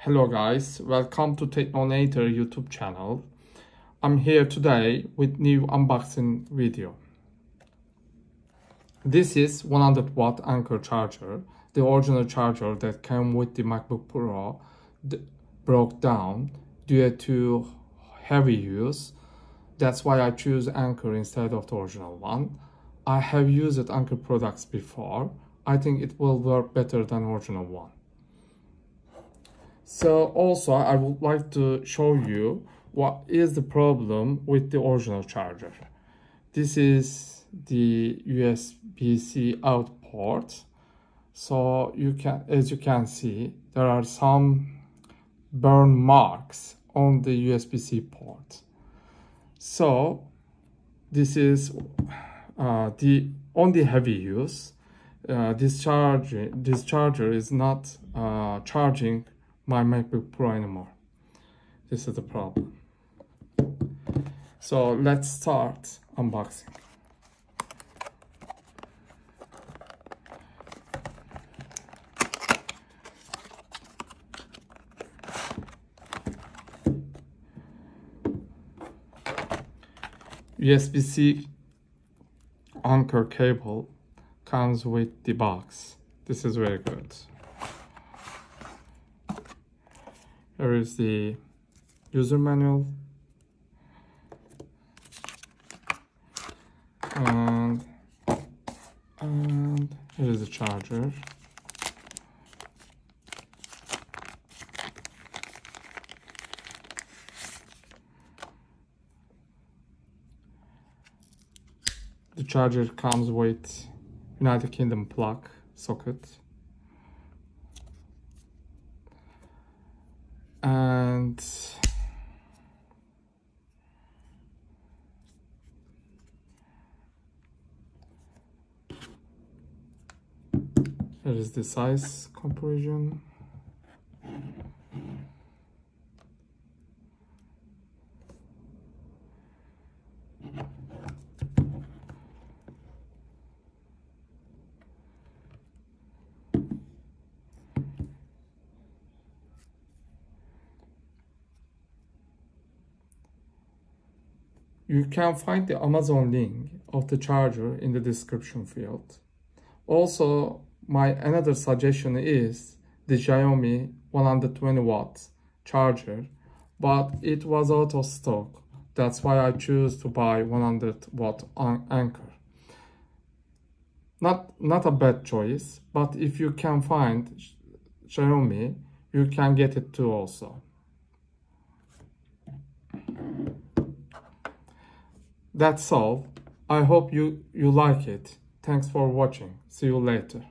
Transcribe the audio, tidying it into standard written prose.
Hello guys, welcome to Technonator YouTube channel. I'm here today with new unboxing video. This is 100 watt Anker charger. The original charger that came with the MacBook Pro broke down due to heavy use. That's why I choose Anker instead of the original one. I have used Anker products before. I think it will work better than original one. So also I would like to show you what is the problem with the original charger. This is the USB-C out port. So as you can see, there are some burn marks on the USB-C port. So this is on the heavy use. This charger is not charging my MacBook Pro anymore. This is the problem. So let's start unboxing. USB-C Anker cable comes with the box. This is very good. Here is the user manual, and here is the charger. The charger comes with United Kingdom plug socket. And here is the size comparison. You can find the Amazon link of the charger in the description field. Also, my another suggestion is the Xiaomi 120 watt charger, but it was out of stock. That's why I choose to buy 100 watt Anker. Not a bad choice, but if you can find Xiaomi, you can get it too also. That's all. I hope you like it. Thanks for watching. See you later.